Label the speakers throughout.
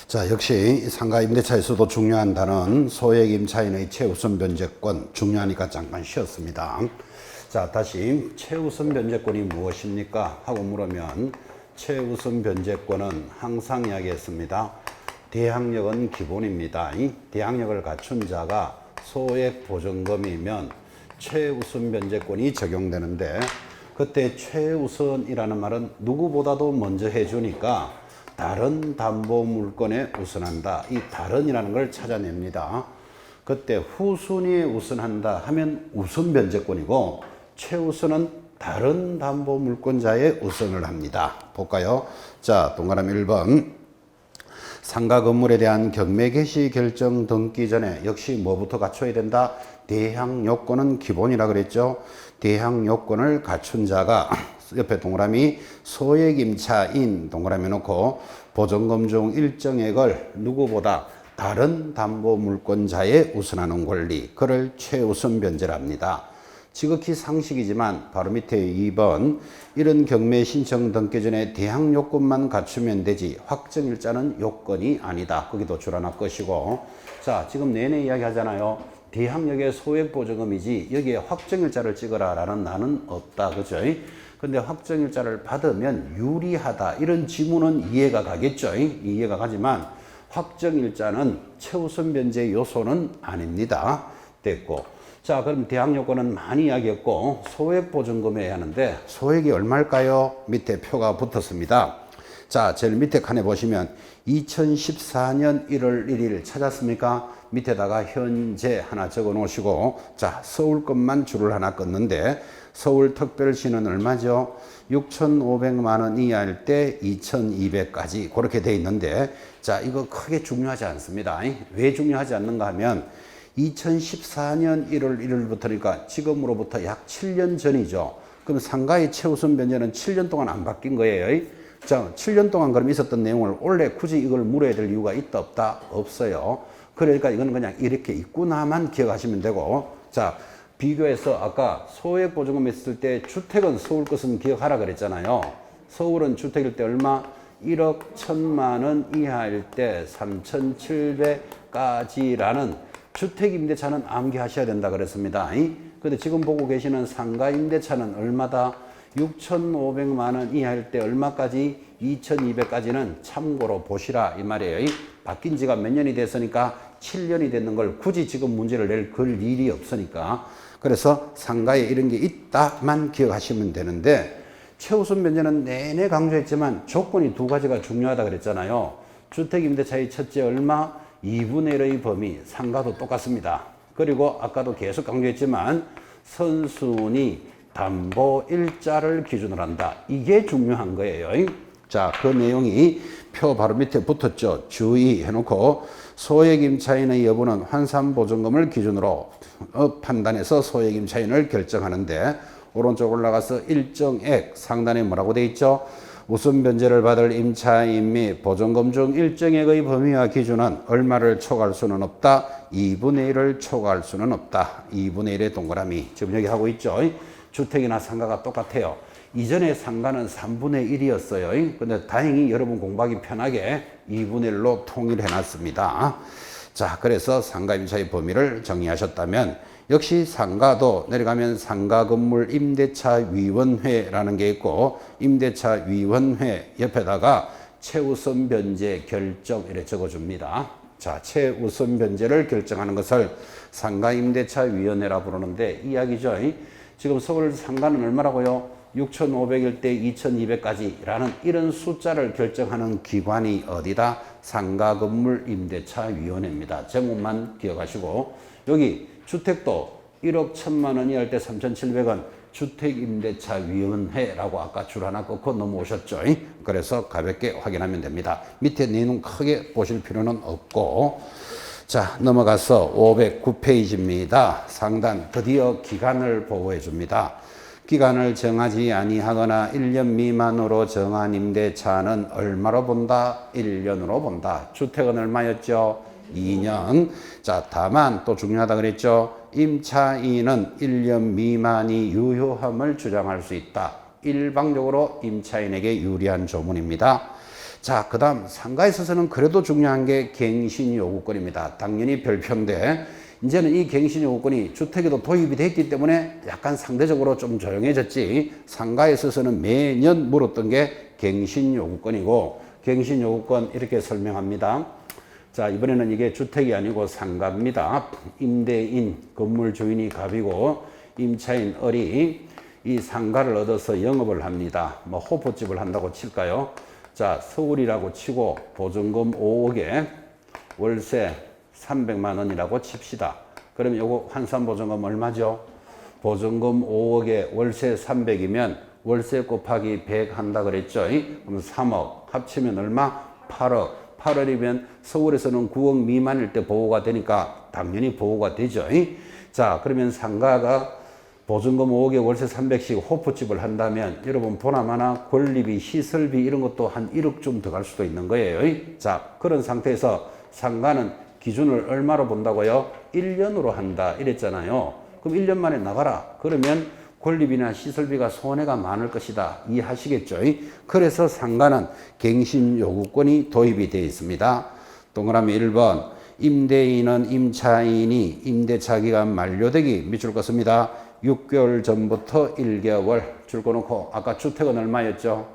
Speaker 1: 자, 역시 상가 임대차에서도 중요한 단어는 소액 임차인의 최우선 변제권, 중요하니까 잠깐 쉬었습니다. 자, 다시 최우선 변제권이 무엇입니까? 하고 물으면 최우선 변제권은 항상 이야기했습니다. 대항력은 기본입니다. 이 대항력을 갖춘 자가 소액 보증금이면 최우선 변제권이 적용되는데, 그때 최우선이라는 말은 누구보다도 먼저 해주니까 다른 담보 물건에 우선한다. 이 다른이라는 걸 찾아냅니다. 그때 후순위에 우선한다 하면 우선 변제권이고, 최우선은 다른 담보 물권자에 우선을 합니다. 볼까요? 자, 동그라미 1번. 상가 건물에 대한 경매 개시 결정 등기 전에 역시 뭐부터 갖춰야 된다? 대항 요건은 기본이라 그랬죠. 대항 요건을 갖춘 자가 옆에 동그라미 소액 임차인 동그라미 놓고 보증금 중 일정액을 누구보다 다른 담보 물권자에 우선하는 권리, 그를 최우선 변제랍니다. 지극히 상식이지만 바로 밑에 2번 이런 경매 신청 등기 전에 대항 요건만 갖추면 되지 확정일자는 요건이 아니다. 거기도 줄 하나 것이고, 자, 지금 내내 이야기 하잖아요. 대항력의 소액 보증금이지 여기에 확정일자를 찍어라 라는 나는 없다. 그죠? 근데 확정일자를 받으면 유리하다. 이런 지문은 이해가 가겠죠? 이해가 가지만 확정일자는 최우선 변제 요소는 아닙니다. 됐고. 자, 그럼 대항 요건은 많이 이야기했고, 소액 보증금에 하는데 소액이 얼마일까요? 밑에 표가 붙었습니다. 자, 제일 밑에 칸에 보시면 2014년 1월 1일 찾았습니까? 밑에다가 현재 하나 적어 놓으시고, 자, 서울 것만 줄을 하나 껐는데 서울특별시는 얼마죠? 6,500만 원 이하일 때 2,200까지 그렇게 돼 있는데, 자, 이거 크게 중요하지 않습니다. 왜 중요하지 않는가 하면 2014년 1월 1일부터니까 지금으로부터 약 7년 전이죠. 그럼 상가의 최우선 변제는 7년 동안 안 바뀐 거예요. 자, 7년 동안 그럼 있었던 내용을 원래 굳이 이걸 물어야 될 이유가 있다 없다? 없어요. 그러니까 이건 그냥 이렇게 있구나만 기억하시면 되고, 자, 비교해서 아까 소액 보증금 했을 때 주택은 서울 것은 기억하라 그랬잖아요. 서울은 주택일 때 얼마? 1억 1천만 원 이하일 때 3,700까지라는 주택 임대차는 암기하셔야 된다 그랬습니다. 근데 지금 보고 계시는 상가 임대차는 얼마다? 6,500만 원 이하일 때 얼마까지? 2,200까지는 참고로 보시라 이 말이에요. 바뀐 지가 몇 년이 됐으니까 7년이 됐는 걸 굳이 지금 문제를 낼 걸 일이 없으니까. 그래서 상가에 이런 게 있다만 기억하시면 되는데, 최우선 변제는 내내 강조했지만 조건이 두 가지가 중요하다 그랬잖아요. 주택 임대차의 첫째 얼마? 2분의 1의 범위, 상가도 똑같습니다. 그리고 아까도 계속 강조했지만 선순위 담보 일자를 기준으로 한다. 이게 중요한 거예요. 자, 그 내용이 표 바로 밑에 붙었죠. 주의해놓고 소액 임차인의 여부는 환산 보증금을 기준으로 판단해서 소액 임차인을 결정하는데, 오른쪽 올라가서 일정액 상단에 뭐라고 돼 있죠? 우선 변제를 받을 임차인 및 보증금 중 일정액의 범위와 기준은 얼마를 초과할 수는 없다. 2분의 1을 초과할 수는 없다. 2분의 1의 동그라미. 지금 여기 하고 있죠. 주택이나 상가가 똑같아요. 이전에 상가는 3분의 1이었어요. 근데 다행히 여러분 공부하기 편하게 2분의 1로 통일해 놨습니다. 자, 그래서 상가 임차의 범위를 정의하셨다면, 역시 상가도 내려가면 상가 건물 임대차 위원회라는 게 있고, 임대차 위원회 옆에다가 최우선 변제 결정 이렇게 적어줍니다. 자, 최우선 변제를 결정하는 것을 상가 임대차 위원회라 부르는데, 이야기죠. 지금 서울 상가는 얼마라고요? 6,500일 때 2,200까지 라는 이런 숫자를 결정하는 기관이 어디다? 상가 건물 임대차 위원회입니다. 제목만 기억하시고, 여기 주택도 1억 1천만 원이 할 때 3,700원 주택임대차위원회라고 아까 줄 하나 꺾고 넘어오셨죠. 그래서 가볍게 확인하면 됩니다. 밑에 내용 크게 보실 필요는 없고, 자, 넘어가서 509페이지입니다. 상단 드디어 기간을 보고해 줍니다. 기간을 정하지 아니하거나 1년 미만으로 정한 임대차는 얼마로 본다? 1년으로 본다. 주택은 얼마였죠? 2년. 자, 다만 또 중요하다 그랬죠? 임차인은 1년 미만이 유효함을 주장할 수 있다. 일방적으로 임차인에게 유리한 조문입니다. 자, 그 다음 상가에 있어서는 그래도 중요한 게 갱신요구권입니다. 당연히 별표인데 이제는 이 갱신요구권이 주택에도 도입이 됐기 때문에 약간 상대적으로 좀 조용해졌지, 상가에 있어서는 매년 물었던 게 갱신요구권이고, 갱신요구권 이렇게 설명합니다. 자, 이번에는 이게 주택이 아니고 상가입니다. 임대인, 건물 주인이 갑이고 임차인 을이 이 상가를 얻어서 영업을 합니다. 뭐 호프집을 한다고 칠까요? 자, 서울이라고 치고 보증금 5억에 월세 300만 원이라고 칩시다. 그럼 요거 환산보증금 얼마죠? 보증금 5억에 월세 300이면 월세 곱하기 100 한다 그랬죠? 그럼 3억 합치면 얼마? 8억. 8억이면 서울에서는 9억 미만일 때 보호가 되니까 당연히 보호가 되죠. 자, 그러면 상가가 보증금 5억에 월세 300씩 호프집을 한다면 여러분 보나마나 권리비, 시설비 이런 것도 한 1억쯤 더 갈 수도 있는 거예요. 자, 그런 상태에서 상가는 기준을 얼마로 본다고요? 1년으로 한다 이랬잖아요. 그럼 1년 만에 나가라. 그러면 권리비나 시설비가 손해가 많을 것이다. 이해하시겠죠? 그래서 상가는 갱신요구권이 도입이 되어 있습니다. 동그라미 1번, 임대인은 임차인이 임대차 기간 만료되기 밑줄 긋습니다. 6개월 전부터 1개월 줄 거놓고 아까 주택은 얼마였죠?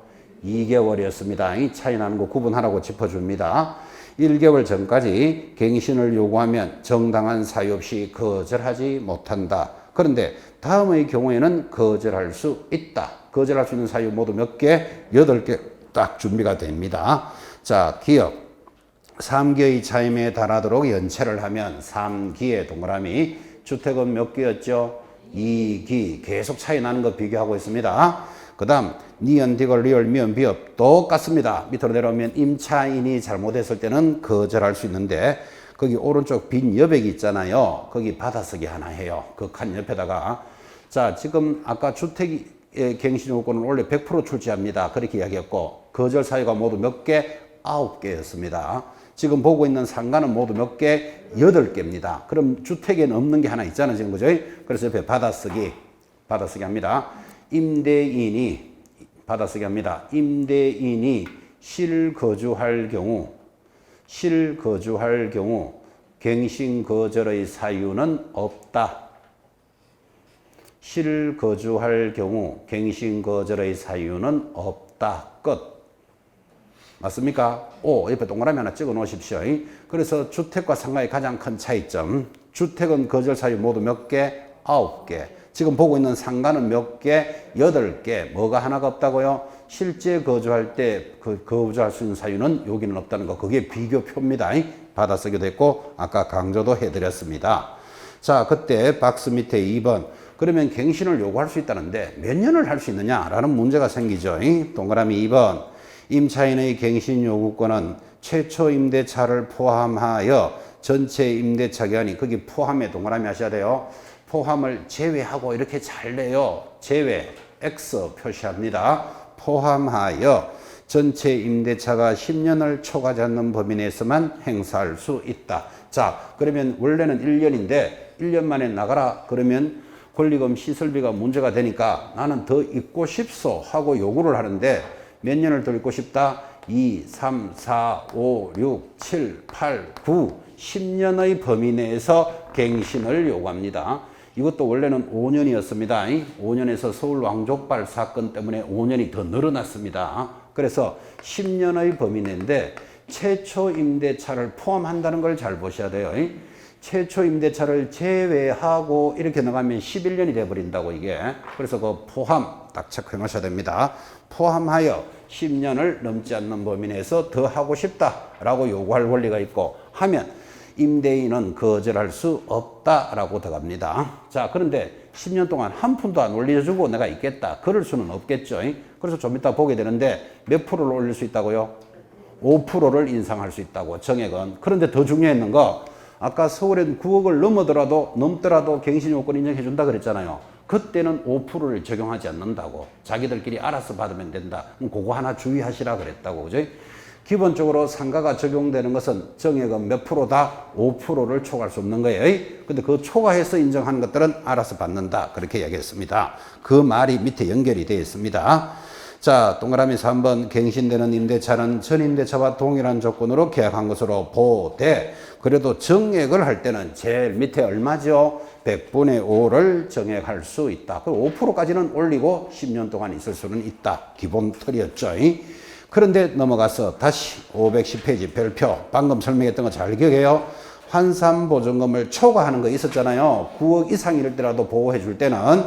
Speaker 1: 2개월이었습니다. 이 차이 나는 거 구분하라고 짚어줍니다. 1개월 전까지 갱신을 요구하면 정당한 사유 없이 거절하지 못한다. 그런데 다음의 경우에는 거절할 수 있다. 거절할 수 있는 사유 모두 몇 개? 8개 딱 준비가 됩니다. 자, 기업 3기의 차임에 달하도록 연체를 하면 3기의 동그라미, 주택은 몇 개였죠? 2기. 계속 차이 나는 거 비교하고 있습니다. 그 다음 니은, 디귿, 리을, 미음, 비읍 똑같습니다. 밑으로 내려오면 임차인이 잘못했을 때는 거절할 수 있는데 거기 오른쪽 빈 여백이 있잖아요. 거기 받아쓰기 하나 해요. 그 칸 옆에다가. 자, 지금 아까 주택의 갱신요구권은 원래 100% 출제합니다. 그렇게 이야기했고 거절 사유가 모두 몇 개? 9개였습니다. 지금 보고 있는 상가는 모두 몇 개? 8개입니다. 그럼 주택에는 없는 게 하나 있잖아요. 지금 그죠? 그래서 옆에 받아쓰기 합니다. 임대인이 받아쓰기 합니다. 임대인이 실거주할 경우 갱신 거절의 사유는 없다. 실거주할 경우 갱신 거절의 사유는 없다. 끝. 맞습니까? 오, 옆에 동그라미 하나 찍어 놓으십시오. 그래서 주택과 상가의 가장 큰 차이점. 주택은 거절 사유 모두 몇 개? 9개. 지금 보고 있는 상가는 몇 개? 8개. 뭐가 하나가 없다고요? 실제 거주할 때 거주할 수 있는 사유는 여기는 없다는 거. 그게 비교표입니다. 받아쓰기도 했고 아까 강조도 해드렸습니다. 자, 그때 박스 밑에 2번. 그러면 갱신을 요구할 수 있다는데 몇 년을 할 수 있느냐라는 문제가 생기죠. 동그라미 2번. 임차인의 갱신 요구권은 최초 임대차를 포함하여 전체 임대차 기간이, 거기 포함에 동그라미 하셔야 돼요. 포함을 제외하고 이렇게 잘 내요. 제외 X 표시합니다. 포함하여 전체 임대차가 10년을 초과하지 않는 범위 내에서만 행사할 수 있다. 자, 그러면 원래는 1년인데 1년 만에 나가라 그러면 권리금 시설비가 문제가 되니까 나는 더 있고 싶소 하고 요구를 하는데 몇 년을 더 있고 싶다? 2, 3, 4, 5, 6, 7, 8, 9, 10년의 범위 내에서 갱신을 요구합니다. 이것도 원래는 5년이었습니다. 5년에서 서울 왕족발 사건 때문에 5년이 더 늘어났습니다. 그래서 10년의 범위 내인데 최초 임대차를 포함한다는 걸 잘 보셔야 돼요. 최초 임대차를 제외하고 이렇게 나가면 11년이 돼버린다고 이게. 그래서 그 포함 딱 체크해 놓으셔야 됩니다. 포함하여 10년을 넘지 않는 범위 내에서 더 하고 싶다라고 요구할 권리가 있고 하면 임대인은 거절할 수 없다라고 들어갑니다. 자, 그런데 10년 동안 한 푼도 안 올려주고 내가 있겠다. 그럴 수는 없겠죠. 그래서 좀 이따 보게 되는데 몇 프로를 올릴 수 있다고요? 5%를 인상할 수 있다고, 정액은. 그런데 더 중요했는 거, 아까 서울엔 9억을 넘더라도 갱신요건 인정해 준다 그랬잖아요. 그때는 5%를 적용하지 않는다고. 자기들끼리 알아서 받으면 된다. 그거 하나 주의하시라 그랬다고. 그죠? 기본적으로 상가가 적용되는 것은 정액은 몇 프로다? 5%를 초과할 수 없는 거예요. 근데 그 초과해서 인정하는 것들은 알아서 받는다. 그렇게 이야기했습니다. 그 말이 밑에 연결이 되어 있습니다. 자, 동그라미 3번 갱신되는 임대차는 전임대차와 동일한 조건으로 계약한 것으로 보되 그래도 정액을 할 때는 제일 밑에 얼마죠? 100분의 5를 정액할 수 있다. 그리고 5%까지는 올리고 10년 동안 있을 수는 있다. 기본 틀이었죠. 그런데 넘어가서 다시 510페이지 별표 방금 설명했던 거 잘 기억해요. 환산보증금을 초과하는 거 있었잖아요. 9억 이상 이럴 때라도 보호해 줄 때는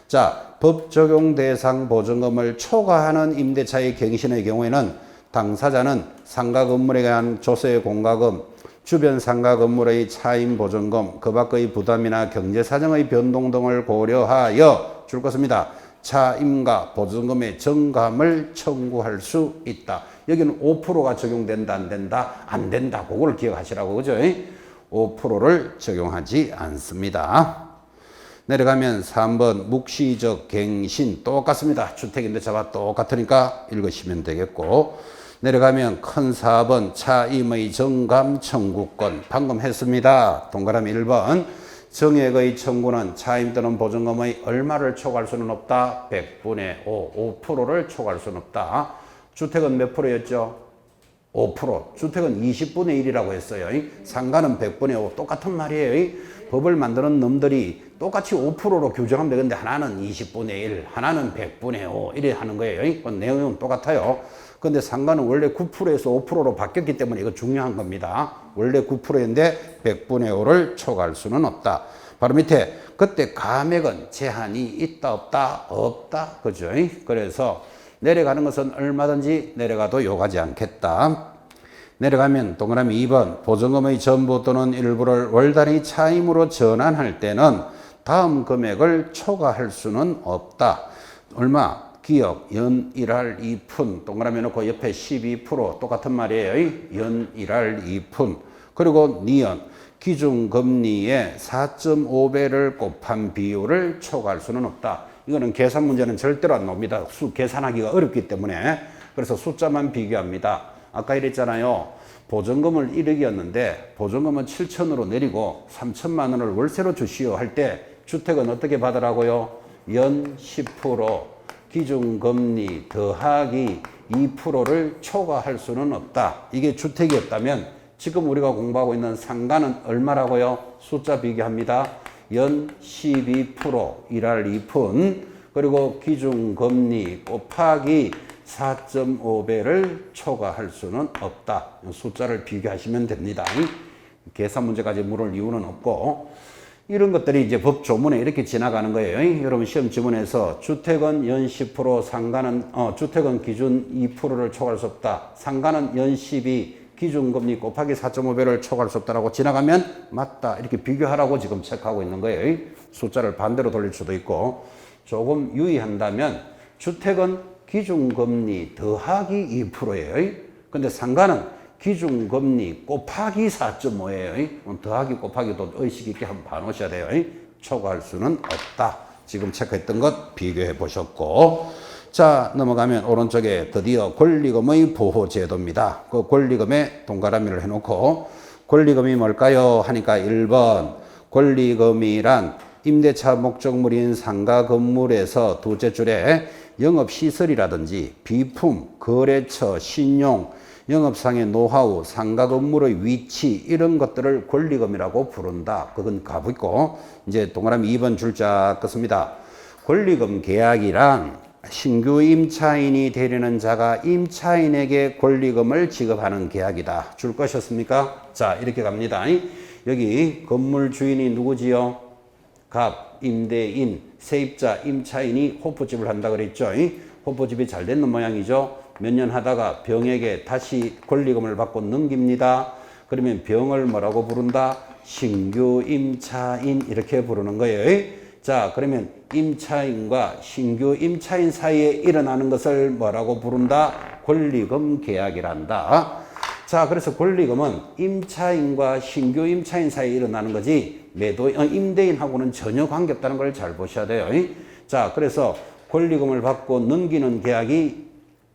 Speaker 1: 자 법 적용 대상 보증금을 초과하는 임대차의 갱신의 경우에는 당사자는 상가 건물에 대한 조세 공과금, 주변 상가 건물의 차임 보증금, 그 밖의 부담이나 경제 사정의 변동 등을 고려하여 줄 것입니다. 차임과 보증금의 정감을 청구할 수 있다. 여기는 5%가 적용된다, 안 된다? 안 된다. 그걸 기억하시라고, 그죠? 5%를 적용하지 않습니다. 내려가면 3번 묵시적 갱신 똑같습니다. 주택임대차와 똑같으니까 읽으시면 되겠고 내려가면 큰 4번 차임의 정감 청구권 방금 했습니다. 동그라미 1번 정액의 청구는 차임 또는 보증금의 얼마를 초과할 수는 없다. 100분의 5%를 초과할 수는 없다. 주택은 몇 프로였죠? 5%. 주택은 20분의 1이라고 했어요. 상가는 100분의 5. 똑같은 말이에요. 법을 만드는 놈들이 똑같이 5%로 규정하면 되는데 하나는 20분의 1, 하나는 100분의 5 이래 하는 거예요. 그 내용은 똑같아요. 근데 상가는 원래 9%에서 5%로 바뀌었기 때문에 이거 중요한 겁니다. 원래 9%인데 100분의 5를 초과할 수는 없다. 바로 밑에 그때 감액은 제한이 있다 없다? 없다. 그죠? 그래서 내려가는 것은 얼마든지 내려가도 요구하지 않겠다. 내려가면 동그라미 2번 보증금의 전부 또는 일부를 월 단위 차임으로 전환할 때는 다음 금액을 초과할 수는 없다. 얼마? 기억 연 1할 2푼 동그라미 놓고 옆에 12% 똑같은 말이에요. 연 1할 2푼 그리고 니은 기준금리의 4.5배를 곱한 비율을 초과할 수는 없다. 이거는 계산 문제는 절대로 안 나옵니다. 수 계산하기가 어렵기 때문에 그래서 숫자만 비교합니다. 아까 이랬잖아요. 보증금을 1억이었는데 보증금은 7천으로 내리고 3천만 원을 월세로 주시오 할 때 주택은 어떻게 받으라고요? 연 10% 기준금리 더하기 2%를 초과할 수는 없다. 이게 주택이었다면 지금 우리가 공부하고 있는 상가는 얼마라고요? 숫자 비교합니다. 연 12% 1할 2푼 그리고 기준금리 곱하기 4.5배를 초과할 수는 없다. 숫자를 비교하시면 됩니다. 계산 문제까지 물을 이유는 없고 이런 것들이 이제 법 조문에 이렇게 지나가는 거예요. 여러분 시험 지문에서 주택은 연 10%, 상가는 주택은 기준 2%를 초과할 수 없다. 상가는 연 12, 기준금리 곱하기 4.5배를 초과할 수 없다라고 지나가면 맞다. 이렇게 비교하라고 지금 체크하고 있는 거예요. 숫자를 반대로 돌릴 수도 있고 조금 유의한다면 주택은 기준금리 더하기 2%예요. 근데 상가는 기준금리 곱하기 4.5예요. 더하기 곱하기도 의식 있게 한번 봐놓으셔야 돼요. 초과할 수는 없다. 지금 체크했던 것 비교해 보셨고 자 넘어가면 오른쪽에 드디어 권리금의 보호제도입니다. 그 권리금에 동그라미를 해놓고 권리금이 뭘까요? 하니까 1번 권리금이란 임대차 목적물인 상가 건물에서 두째 줄에 영업시설이라든지 비품, 거래처, 신용, 영업상의 노하우, 상가 건물의 위치 이런 것들을 권리금이라고 부른다. 그건 가고 있고 이제 동그라미 2번 줄자 긋습니다. 권리금 계약이란 신규 임차인이 되려는 자가 임차인에게 권리금을 지급하는 계약이다. 줄 것이었습니까? 자 이렇게 갑니다. 여기 건물 주인이 누구지요? 갑, 임대인, 세입자, 임차인이 호프집을 한다 그랬죠. 호프집이 잘 되는 모양이죠. 몇 년 하다가 병에게 다시 권리금을 받고 넘깁니다. 그러면 병을 뭐라고 부른다? 신규 임차인 이렇게 부르는 거예요. 자 그러면 임차인과 신규 임차인 사이에 일어나는 것을 뭐라고 부른다? 권리금 계약이란다. 자 그래서 권리금은 임차인과 신규 임차인 사이에 일어나는 거지 임대인하고는 전혀 관계없다는 걸 잘 보셔야 돼요. 자 그래서 권리금을 받고 넘기는 계약이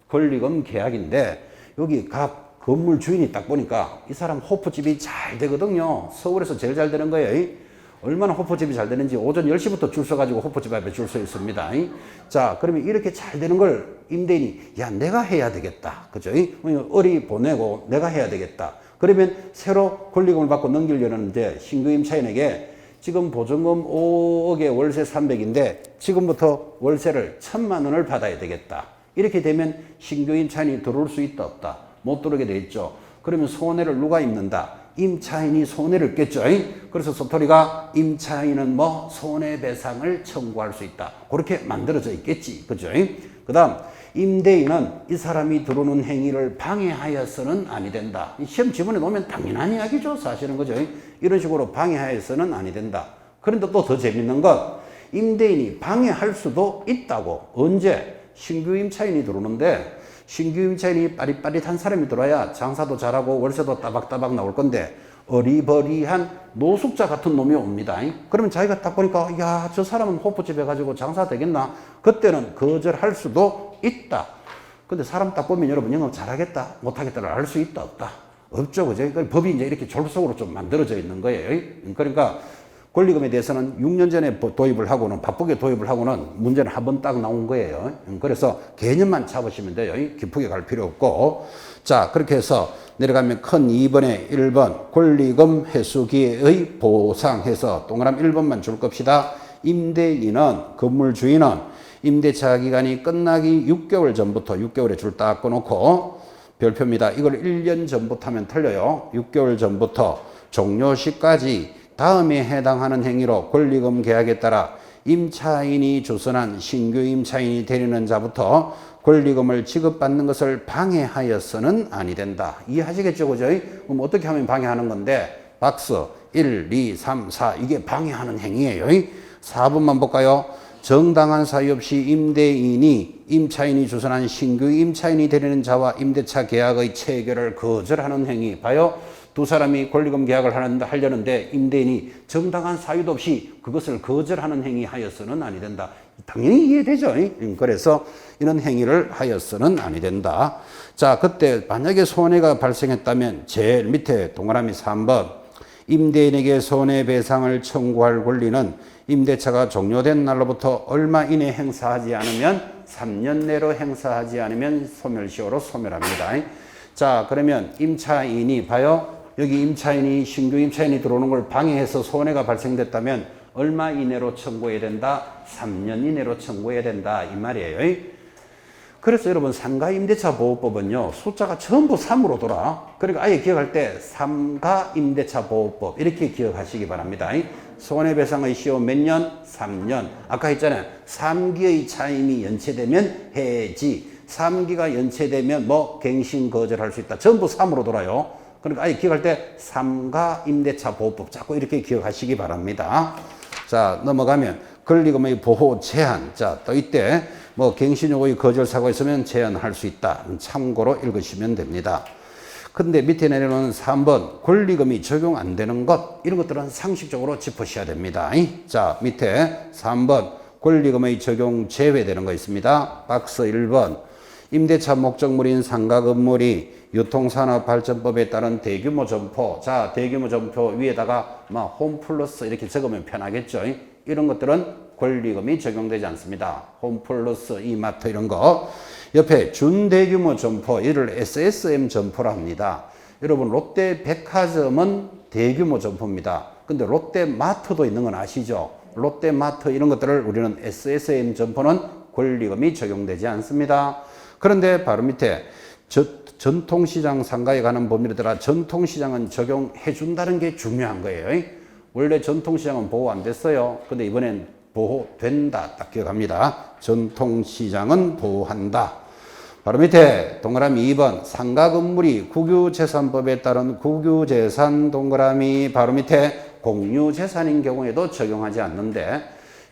Speaker 1: 권리금 계약인데 여기 각 건물 주인이 딱 보니까 이 사람 호프집이 잘 되거든요. 서울에서 제일 잘 되는 거예요. 얼마나 호포집이 잘 되는지 오전 10시부터 줄 서가지고 호포집 앞에 줄 서 있습니다. 자, 그러면 이렇게 잘 되는 걸 임대인이 야, 내가 해야 되겠다. 그죠? 어리 보내고 내가 해야 되겠다. 그러면 새로 권리금을 받고 넘기려는 이제 신규 임차인에게 지금 보증금 5억에 월세 300인데 지금부터 월세를 1,000만 원을 받아야 되겠다. 이렇게 되면 신규 임차인이 들어올 수 있다 없다? 못 들어오게 돼 있죠. 그러면 손해를 누가 입는다? 임차인이 손해를 겠죠. 그래서 소토리가 임차인은 뭐 손해배상을 청구할 수 있다. 그렇게 만들어져 있겠지. 그죠? 그 다음 임대인은 이 사람이 들어오는 행위를 방해하여서는 아니 된다. 시험 지문에 놓으면 당연한 이야기죠. 사실은. 그죠? 이런 식으로 방해하여서는 아니 된다. 그런데 또 더 재밌는 건 임대인이 방해할 수도 있다고. 언제? 신규 임차인이 들어오는데 신규 임차인이 빠릿빠릿한 사람이 들어와야 장사도 잘하고 월세도 따박따박 나올 건데 어리버리한 노숙자 같은 놈이 옵니다. 그러면 자기가 딱 보니까 야, 저 사람은 호프집 해가지고 장사 되겠나? 그때는 거절할 수도 있다. 근데 사람 딱 보면 여러분 영업 잘하겠다 못하겠다를 알 수 있다 없다? 없죠. 그죠? 그러니까 법이 이제 이렇게 졸속으로 좀 만들어져 있는 거예요. 그러니까 권리금에 대해서는 6년 전에 도입을 하고는 바쁘게 도입을 하고는 문제는 한 번 딱 나온 거예요. 그래서 개념만 잡으시면 돼요. 깊게 갈 필요 없고. 자, 그렇게 해서 내려가면 큰 2번에 1번 권리금 회수기의 보상해서 동그라미 1번만 줄 겁시다. 임대인은 건물주인은 임대차 기간이 끝나기 6개월 전부터 6개월에 줄 딱 꺼놓고 별표입니다. 이걸 1년 전부터 하면 틀려요. 6개월 전부터 종료 시까지 다음에 해당하는 행위로 권리금 계약에 따라 임차인이 주선한 신규 임차인이 되려는 자부터 권리금을 지급받는 것을 방해하여서는 아니 된다. 이해하시겠죠? 그죠? 그럼 어떻게 하면 방해하는 건데 박스 1, 2, 3, 4 이게 방해하는 행위예요. 4번만 볼까요? 정당한 사유 없이 임대인이 임차인이 주선한 신규 임차인이 되려는 자와 임대차 계약의 체결을 거절하는 행위. 봐요. 두 사람이 권리금 계약을 하려는데 임대인이 정당한 사유도 없이 그것을 거절하는 행위 하여서는 아니 된다. 당연히 이해되죠. 그래서 이런 행위를 하여서는 아니 된다. 자, 그때 만약에 손해가 발생했다면 제일 밑에 동그라미 3번 임대인에게 손해배상을 청구할 권리는 임대차가 종료된 날로부터 얼마 이내 행사하지 않으면 3년 내로 행사하지 않으면 소멸시효로 소멸합니다. 자, 그러면 임차인이 봐요. 여기 임차인이 신규 임차인이 들어오는 걸 방해해서 손해가 발생됐다면 얼마 이내로 청구해야 된다? 3년 이내로 청구해야 된다. 이 말이에요. 그래서 여러분 상가임대차 보호법은요. 숫자가 전부 3으로 돌아. 그러니까 아예 기억할 때 상가임대차 보호법 이렇게 기억하시기 바랍니다. 손해배상의 시효 몇 년? 3년. 아까 했잖아요. 3기의 차임이 연체되면 해지. 3기가 연체되면 뭐 갱신 거절할 수 있다. 전부 3으로 돌아요. 그러니까 아예 기억할 때 삼가 임대차 보호법 자꾸 이렇게 기억하시기 바랍니다. 자, 넘어가면 권리금의 보호 제한. 자, 또 이때 뭐 갱신요구의 거절 사고가 있으면 제한할 수 있다. 참고로 읽으시면 됩니다. 근데 밑에 내려놓은 3번 권리금이 적용 안 되는 것 이런 것들은 상식적으로 짚으셔야 됩니다. 자, 밑에 3번 권리금의 적용 제외되는 거 있습니다. 박스 1번 임대차 목적물인 상가 건물이 유통산업발전법에 따른 대규모 점포. 자, 대규모 점포 위에다가 홈플러스 이렇게 적으면 편하겠죠. 이런 것들은 권리금이 적용되지 않습니다. 홈플러스, 이마트 이런 거. 옆에 준대규모 점포, 이를 SSM 점포라 합니다. 여러분 롯데백화점은 대규모 점포입니다. 근데 롯데마트도 있는 건 아시죠? 롯데마트 이런 것들을 우리는 SSM 점포는 권리금이 적용되지 않습니다. 그런데 바로 밑에 전통시장 상가에 관한 법률에 따라 전통시장은 적용해 준다는 게 중요한 거예요. 원래 전통시장은 보호 안 됐어요. 근데 이번엔 보호된다. 딱 기억합니다. 전통시장은 보호한다. 바로 밑에 동그라미 2번 상가 건물이 국유재산법에 따른 국유재산 동그라미 바로 밑에 공유재산인 경우에도 적용하지 않는데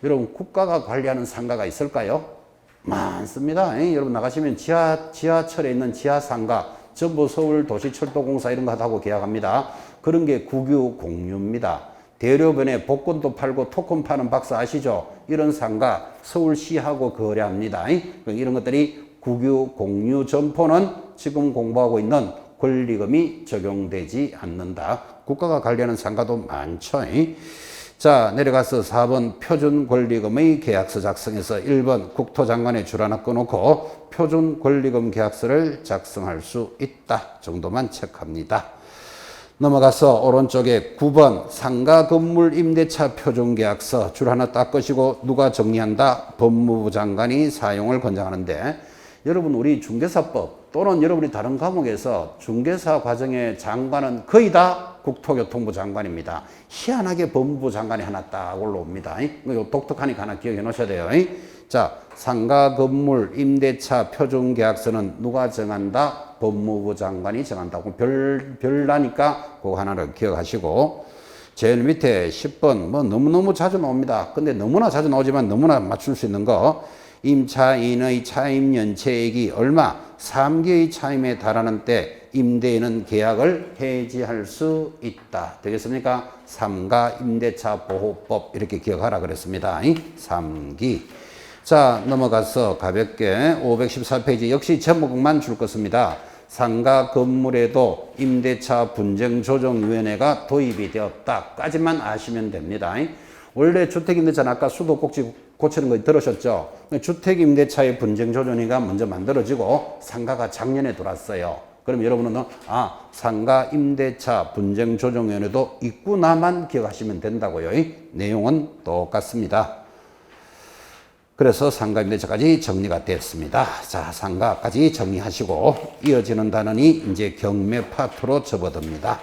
Speaker 1: 여러분 국가가 관리하는 상가가 있을까요? 많습니다. 여러분 나가시면 지하철에 있는 지하상가 전부 서울도시철도공사 이런 거 하고 계약합니다. 그런 게 국유 공유입니다. 대로변에 복권도 팔고 토큰 파는 박스 아시죠? 이런 상가 서울시하고 거래합니다. 이런 것들이 국유 공유 점포는 지금 공부하고 있는 권리금이 적용되지 않는다. 국가가 관리하는 상가도 많죠. 자, 내려가서 4번 표준권리금의 계약서 작성해서 1번 국토장관의 줄 하나 꺼놓고 표준권리금 계약서를 작성할 수 있다 정도만 체크합니다. 넘어가서 오른쪽에 9번 상가 건물 임대차 표준계약서 줄 하나 딱 끄시고 누가 정리한다? 법무부 장관이 사용을 권장하는데, 여러분 우리 중개사법 또는 여러분이 다른 과목에서 중개사 과정의 장관은 거의 다 국토교통부 장관입니다. 희한하게 법무부 장관이 하나 딱 올라옵니다. 이거 독특하니까 하나 기억해 놓으셔야 돼요. 자, 상가 건물 임대차 표준계약서는 누가 정한다? 법무부 장관이 정한다고. 별나니까 그거 하나를 기억하시고, 제일 밑에 10번 뭐 너무너무 자주 나옵니다. 근데 너무나 자주 나오지만 너무나 맞출 수 있는 거, 임차인의 차임 연체액이 얼마? 3개의 차임에 달하는 때 임대인은 계약을 해지할 수 있다. 되겠습니까? 3가 임대차 보호법 이렇게 기억하라 그랬습니다. 3기. 자, 넘어가서 가볍게 514페이지 역시 제목만 줄 것입니다. 상가 건물에도 임대차 분쟁조정위원회가 도입이 되었다까지만 아시면 됩니다. 원래 주택임대차는 아까 수도꼭지 고치는 거 들으셨죠? 주택임대차의 분쟁조정위가 먼저 만들어지고 상가가 작년에 들어왔어요. 그럼 여러분은 상가 임대차 분쟁조정위원회도 있구나만 기억하시면 된다고요. 내용은 똑같습니다. 그래서 상가 임대차까지 정리가 됐습니다. 자, 상가까지 정리하시고 이어지는 단원이 이제 경매 파트로 접어듭니다.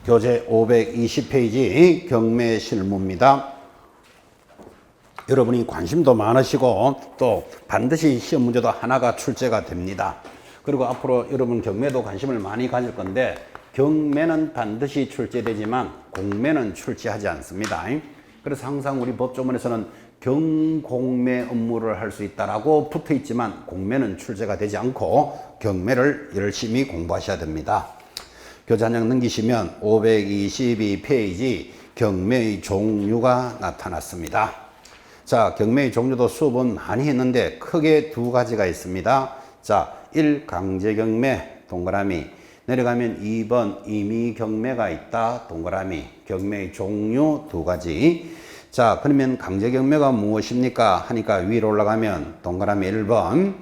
Speaker 1: 교재 520페이지 경매 실무입니다. 여러분이 관심도 많으시고 또 반드시 시험 문제도 하나가 출제가 됩니다. 그리고 앞으로 여러분 경매도 관심을 많이 가질 건데, 경매는 반드시 출제되지만 공매는 출제하지 않습니다. 그래서 항상 우리 법조문에서는 경공매 업무를 할 수 있다라고 붙어 있지만 공매는 출제가 되지 않고 경매를 열심히 공부하셔야 됩니다. 교재 한 장 넘기시면 522페이지 경매의 종류가 나타났습니다. 자, 경매의 종류도 수업은 많이 했는데 크게 두 가지가 있습니다. 자, 1. 강제경매 동그라미, 내려가면 2번 임의경매가 있다 동그라미. 경매의 종류 두 가지. 자, 그러면 강제경매가 무엇입니까 하니까 위로 올라가면 동그라미 1번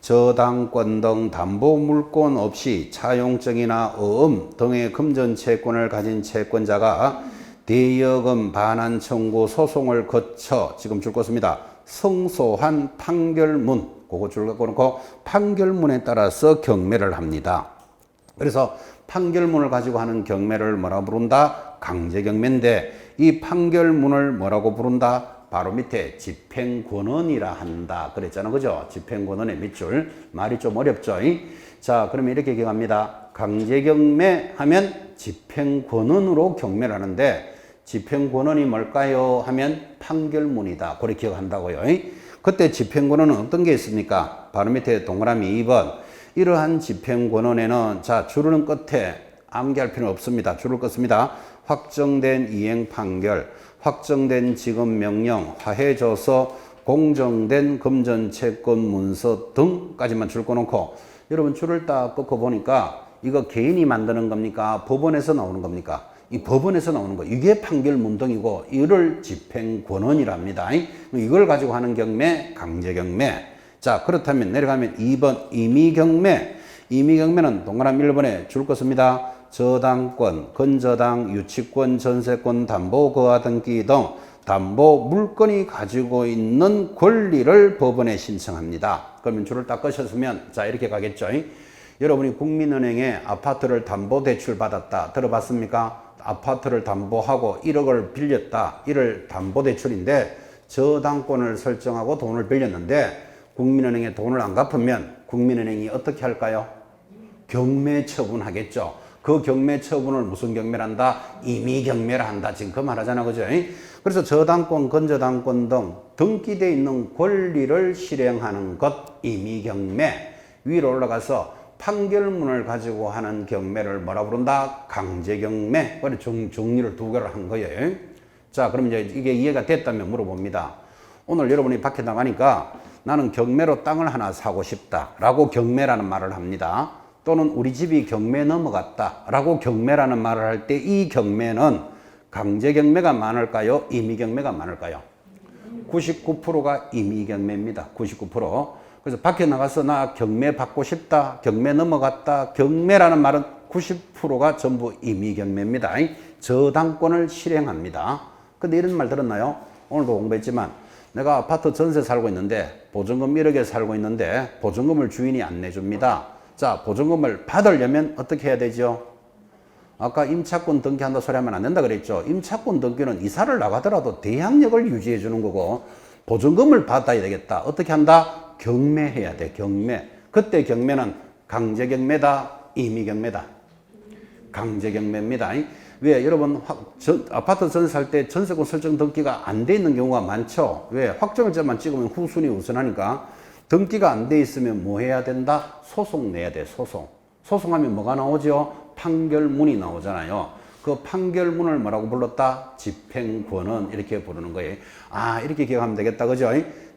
Speaker 1: 저당권 등 담보물권 없이 차용증이나 어음 등의 금전채권을 가진 채권자가 대여금 반환 청구 소송을 거쳐 지금 줄 것입니다. 성소한 판결문, 그거 줄 갖고 놓고 판결문에 따라서 경매를 합니다. 그래서 판결문을 가지고 하는 경매를 뭐라고 부른다? 강제경매인데, 이 판결문을 뭐라고 부른다? 바로 밑에 집행권원이라 한다 그랬잖아, 그죠? 집행권원의 밑줄. 말이 좀 어렵죠? 자, 그러면 이렇게 기억합니다. 강제경매 하면 집행권원으로 경매를 하는데, 집행권원이 뭘까요 하면 판결문이다, 그렇게 기억한다고요. 그때 집행권원은 어떤 게 있습니까? 바로 밑에 동그라미 2번 이러한 집행권원에는, 자, 줄은 끝에 암기할 필요는 없습니다. 줄을 껐습니다. 확정된 이행 판결, 확정된 지급 명령, 화해조서, 공정된 금전채권 문서 등까지만 줄 꺼놓고, 여러분 줄을 딱 꺾어 보니까 이거 개인이 만드는 겁니까? 법원에서 나오는 겁니까? 이 법원에서 나오는 거, 이게 판결문 등이고 이를 집행권원이랍니다. 이걸 가지고 하는 경매 강제경매. 자, 그렇다면 내려가면 2번 임의경매. 임의경매는 동그라미 1번에 줄 것입니다. 저당권, 건저당, 유치권, 전세권, 담보 거하 등기 등 담보 물건이 가지고 있는 권리를 법원에 신청합니다. 그러면 줄을 딱 끄셨으면 자, 이렇게 가겠죠. 여러분이 국민은행에 아파트를 담보대출 받았다 들어봤습니까? 아파트를 담보하고 1억을 빌렸다. 이를 담보대출인데 저당권을 설정하고 돈을 빌렸는데 국민은행에 돈을 안 갚으면 국민은행이 어떻게 할까요? 경매 처분하겠죠. 그 경매 처분을 무슨 경매를 한다? 임의경매를 한다. 지금 그 말하잖아, 그죠? 그래서 저당권, 건저당권 등 등기되어 있는 권리를 실행하는 것 임의경매. 위로 올라가서 판결문을 가지고 하는 경매를 뭐라 부른다? 강제경매. 그래 정리를 두 개를 한 거예요. 자, 그럼 이제 이게 이해가 됐다면 물어봅니다. 오늘 여러분이 밖에 나가니까 나는 경매로 땅을 하나 사고 싶다라고 경매라는 말을 합니다. 또는 우리 집이 경매 넘어갔다라고 경매라는 말을 할 때 이 경매는 강제경매가 많을까요? 임의경매가 많을까요? 99%가 임의경매입니다. 99%. 그래서 밖에 나가서 나 경매 받고 싶다, 경매 넘어갔다, 경매라는 말은 90%가 전부 임의경매입니다. 저당권을 실행합니다. 근데 이런 말 들었나요? 오늘도 공부했지만 내가 아파트 전세 살고 있는데 보증금 1억에 살고 있는데 보증금을 주인이 안 내줍니다. 자, 보증금을 받으려면 어떻게 해야 되죠? 아까 임차권 등기한다 소리 하면 안 된다 그랬죠. 임차권 등기는 이사를 나가더라도 대항력을 유지해 주는 거고 보증금을 받아야 되겠다. 어떻게 한다? 경매해야 돼. 경매. 그때 경매는 강제경매다, 임의경매다. 강제경매입니다. 왜? 여러분 아파트 전세 살 때 전세권 설정 등기가 안 돼 있는 경우가 많죠. 왜? 확정일자만 찍으면 후순위 우선하니까 등기가 안 돼 있으면 뭐 해야 된다? 소송 내야 돼. 소송. 소송하면 뭐가 나오죠? 판결문이 나오잖아요. 그 판결문을 뭐라고 불렀다? 집행권은 이렇게 부르는 거예요. 아, 이렇게 기억하면 되겠다. 그죠?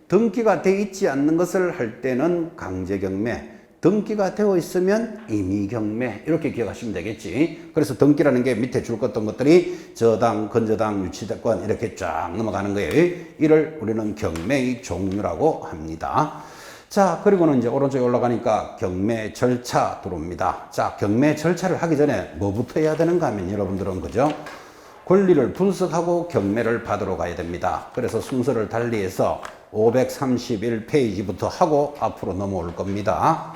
Speaker 1: 등기가 돼 있지 않는 것을 할 때는 강제경매, 등기가 되어 있으면 임의경매, 이렇게 기억하시면 되겠지. 그래서 등기라는 게 밑에 줄 것던 것들이 저당, 건저당, 유치권 이렇게 쫙 넘어가는 거예요. 이를 우리는 경매의 종류라고 합니다. 자, 그리고는 이제 오른쪽에 올라가니까 경매 절차 들어옵니다. 자, 경매 절차를 하기 전에 뭐부터 해야 되는가 하면 여러분들은 그죠? 권리를 분석하고 경매를 받으러 가야 됩니다. 그래서 순서를 달리해서 531페이지부터 하고 앞으로 넘어올 겁니다.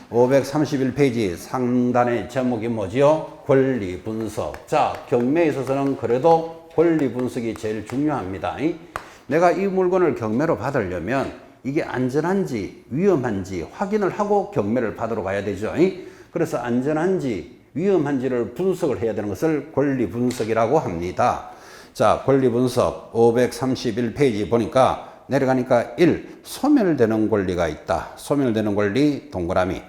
Speaker 1: 531페이지 상단의 제목이 뭐지요? 권리 분석. 자, 경매에 있어서는 그래도 권리 분석이 제일 중요합니다. 내가 이 물건을 경매로 받으려면 이게 안전한지 위험한지 확인을 하고 경매를 받으러 가야 되죠. 그래서 안전한지 위험한지를 분석을 해야 되는 것을 권리 분석이라고 합니다. 자, 권리 분석 531페이지 보니까 내려가니까 1. 소멸되는 권리가 있다. 소멸되는 권리 동그라미.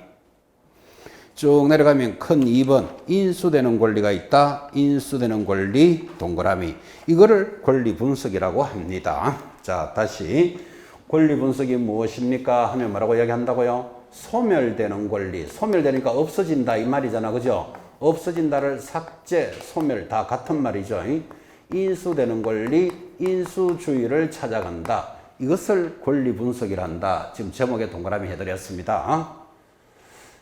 Speaker 1: 쭉 내려가면 큰 2번 인수되는 권리가 있다. 인수되는 권리 동그라미. 이거를 권리 분석이라고 합니다. 자, 다시 권리 분석이 무엇입니까? 하면 뭐라고 이야기한다고요? 소멸되는 권리. 소멸되니까 없어진다 이 말이잖아. 그죠? 없어진다를 삭제, 소멸 다 같은 말이죠. 인수되는 권리, 인수주의를 찾아간다. 이것을 권리 분석이란다. 지금 제목에 동그라미 해드렸습니다.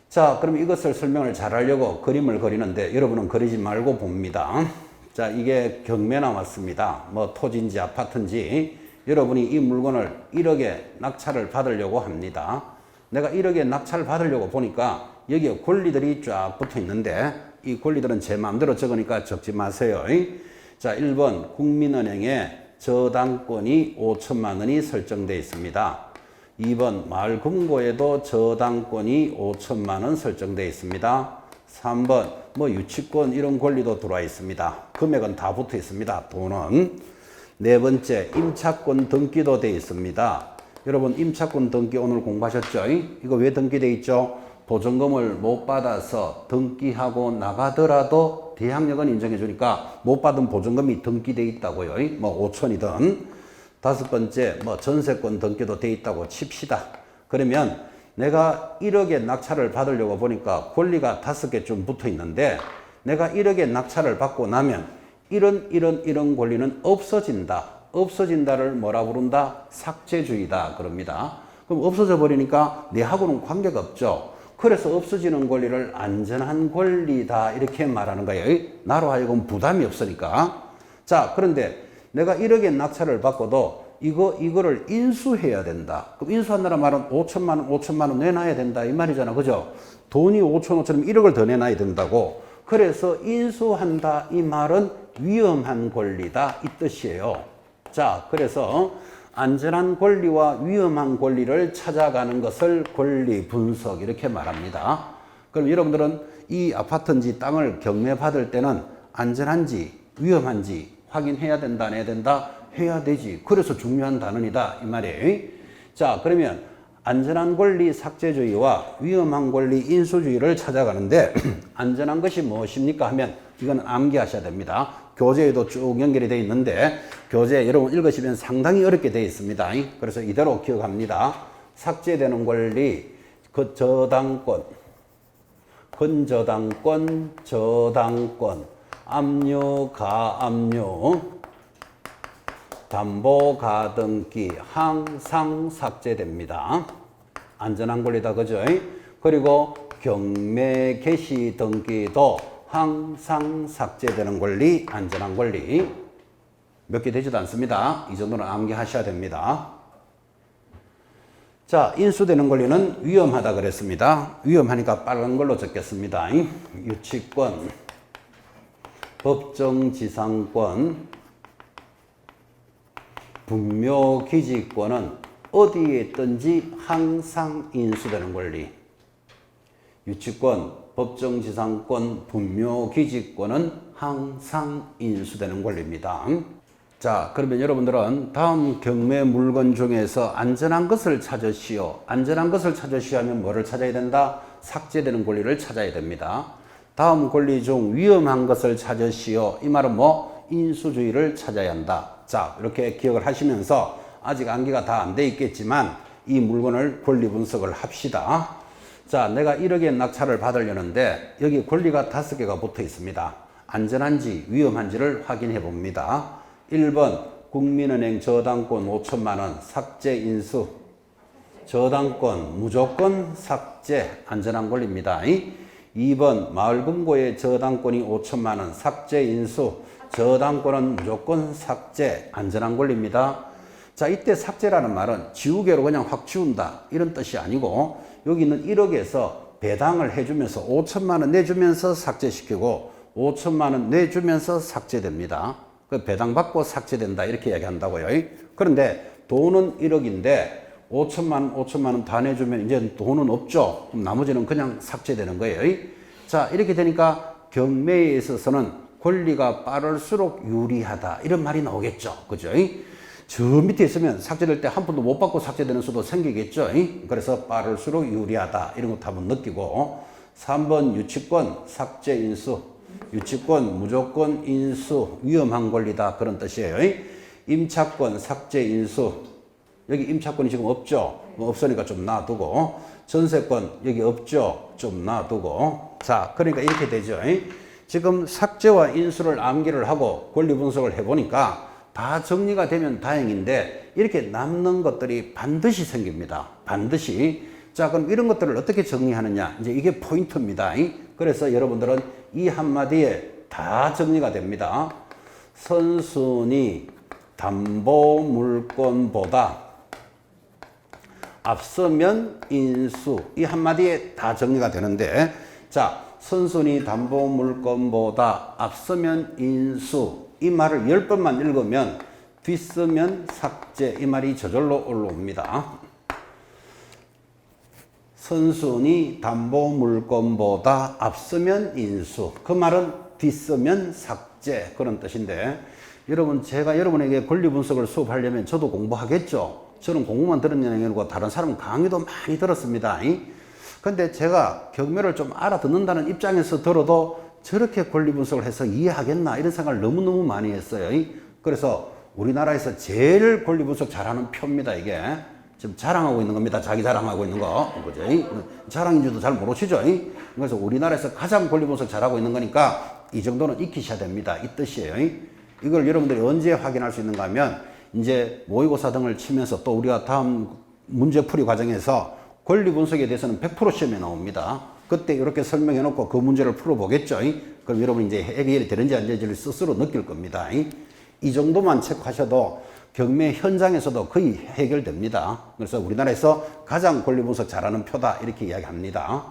Speaker 1: 자, 그럼 이것을 설명을 잘 하려고 그림을 그리는데 여러분은 그리지 말고 봅니다. 자, 이게 경매 나왔습니다. 뭐 토지인지 아파트인지 여러분이 이 물건을 1억에 낙찰을 받으려고 합니다. 내가 1억에 낙찰을 받으려고 보니까 여기에 권리들이 쫙 붙어 있는데 이 권리들은 제 마음대로 적으니까 적지 마세요. 자, 1번 국민은행에 저당권이 5천만 원이 설정되어 있습니다. 2번 마을금고에도 저당권이 5천만 원 설정되어 있습니다. 3번 뭐 유치권 이런 권리도 들어와 있습니다. 금액은 다 붙어 있습니다. 돈은. 네 번째 임차권 등기도 되어 있습니다. 여러분 임차권 등기 오늘 공부하셨죠? 이거 왜 등기되어 있죠? 보증금을 못 받아서 등기하고 나가더라도 대항력은 인정해 주니까 못 받은 보증금이 등기되어 있다고요. 뭐 5천이든. 다섯 번째 뭐 전세권 등기도 되어 있다고 칩시다. 그러면 내가 1억에 낙찰을 받으려고 보니까 권리가 5개 좀 붙어 있는데 내가 1억에 낙찰을 받고 나면 이런 권리는 없어진다. 없어진다를 뭐라 부른다? 삭제주의다. 그럽니다. 그럼 없어져 버리니까 내하고는 관계가 없죠. 그래서 없어지는 권리를 안전한 권리다. 이렇게 말하는 거예요. 나로 하여금 부담이 없으니까. 자, 그런데 내가 1억에 낙찰을 받고도 이거를 인수해야 된다. 그럼 인수한다는 말은 5천만 원 내놔야 된다. 이 말이잖아. 그죠? 돈이 5천원처럼 1억을 더 내놔야 된다고. 그래서 인수한다. 이 말은 위험한 권리다. 이 뜻이에요. 자, 그래서 안전한 권리와 위험한 권리를 찾아가는 것을 권리 분석 이렇게 말합니다. 그럼 여러분들은 이 아파트인지 땅을 경매 받을 때는 안전한지 위험한지 확인해야 된다, 안 해야 된다? 해야 되지. 그래서 중요한 단원이다. 이 말이에요. 자, 그러면 안전한 권리 삭제주의와 위험한 권리 인수주의를 찾아가는데 안전한 것이 무엇입니까? 하면 이건 암기하셔야 됩니다. 교재에도 쭉 연결이 되어 있는데 교재 여러분 읽으시면 상당히 어렵게 되어 있습니다. 그래서 이대로 기억합니다. 삭제되는 권리, 그 저당권, 근저당권, 저당권. 압류, 가압류, 담보, 가등기 항상 삭제됩니다. 안전한 권리다, 그죠? 그리고 경매, 개시, 등기도 항상 삭제되는 권리, 안전한 권리. 몇 개 되지도 않습니다. 이 정도는 암기하셔야 됩니다. 자, 인수되는 권리는 위험하다 그랬습니다. 위험하니까 빨간 걸로 적겠습니다. 유치권, 법정지상권, 분묘기지권은 어디에 있든지 항상 인수되는 권리. 유치권, 법정지상권, 분묘기지권은 항상 인수되는 권리입니다. 자, 그러면 여러분들은 다음 경매 물건 중에서 안전한 것을 찾으시오. 안전한 것을 찾으시오 하면 뭐를 찾아야 된다? 삭제되는 권리를 찾아야 됩니다. 다음 권리 중 위험한 것을 찾으시오. 이 말은 뭐? 인수주의를 찾아야 한다. 자, 이렇게 기억을 하시면서 아직 암기가 다 안 돼 있겠지만 이 물건을 권리 분석을 합시다. 자, 내가 1억의 낙찰을 받으려는데 여기 권리가 5개가 붙어 있습니다. 안전한지 위험한지를 확인해 봅니다. 1번 국민은행 저당권 5천만 원 삭제 인수. 저당권 무조건 삭제, 안전한 권리입니다. 2번 마을금고의 저당권이 5천만 원 삭제 인수. 저당권은 무조건 삭제, 안전한 권리입니다. 자, 이때 삭제라는 말은 지우개로 그냥 확 지운다 이런 뜻이 아니고 여기는 1억에서 배당을 해주면서 5천만 원 내주면서 삭제시키고 5천만 원 내주면서 삭제됩니다. 그 배당받고 삭제된다 이렇게 이야기한다고요. 그런데 돈은 1억인데 5천만 원 다 내주면 이제 돈은 없죠. 그럼 나머지는 그냥 삭제되는 거예요. 자, 이렇게 되니까 경매에 있어서는 권리가 빠를수록 유리하다 이런 말이 나오겠죠. 그죠? 저 밑에 있으면 삭제될 때 한 푼도 못 받고 삭제되는 수도 생기겠죠. 그래서 빠를수록 유리하다 이런 것도 한번 느끼고 3번 유치권 삭제 인수. 유치권 무조건 인수 위험한 권리다 그런 뜻이에요. 임차권 삭제 인수. 여기 임차권이 지금 없죠. 없으니까 좀 놔두고 전세권 여기 없죠. 좀 놔두고 자, 그러니까 이렇게 되죠. 지금 삭제와 인수를 암기를 하고 권리 분석을 해보니까 다 정리가 되면 다행인데 이렇게 남는 것들이 반드시 생깁니다. 반드시. 자, 그럼 이런 것들을 어떻게 정리하느냐. 이제 이게 포인트입니다. 그래서 여러분들은 이 한마디에 다 정리가 됩니다. 선순위 담보 물건보다 앞서면 인수. 이 한마디에 다 정리가 되는데 자, 선순위 담보 물건보다 앞서면 인수. 이 말을 10번만 읽으면 뒷서면 삭제. 이 말이 저절로 올라옵니다. 선순위 담보 물건보다 앞서면 인수. 그 말은 뒷서면 삭제. 그런 뜻인데 여러분 제가 여러분에게 권리 분석을 수업하려면 저도 공부하겠죠. 저는 공부만 들은 게 아니고 다른 사람은 강의도 많이 들었습니다. 근데 제가 경매를 좀 알아듣는다는 입장에서 들어도 저렇게 권리 분석을 해서 이해하겠나 이런 생각을 너무너무 많이 했어요. 그래서 우리나라에서 제일 권리 분석 잘하는 표입니다. 이게 지금 자랑하고 있는 겁니다. 자기 자랑하고 있는 거. 그죠? 자랑인지도 잘 모르시죠? 그래서 우리나라에서 가장 권리 분석 잘하고 있는 거니까 이 정도는 익히셔야 됩니다. 이 뜻이에요. 이걸 여러분들이 언제 확인할 수 있는가 하면 이제 모의고사 등을 치면서 또 우리가 다음 문제풀이 과정에서 권리 분석에 대해서는 100% 시험에 나옵니다. 그때 이렇게 설명해 놓고 그 문제를 풀어보겠죠. 그럼 여러분이 이제 해결이 되는지 안 되는지를 스스로 느낄 겁니다. 이 정도만 체크하셔도 경매 현장에서도 거의 해결됩니다. 그래서 우리나라에서 가장 권리 분석 잘하는 표다 이렇게 이야기합니다.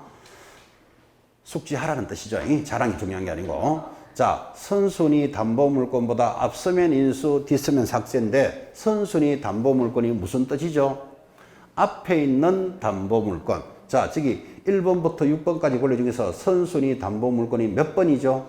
Speaker 1: 숙지하라는 뜻이죠. 자랑이 중요한 게 아니고. 자, 선순위 담보물건보다 앞서면 인수, 뒤서면 삭제인데 선순위 담보물건이 무슨 뜻이죠? 앞에 있는 담보물건. 자, 저기 1번부터 6번까지 권리 중에서 선순위 담보물건이 몇 번이죠?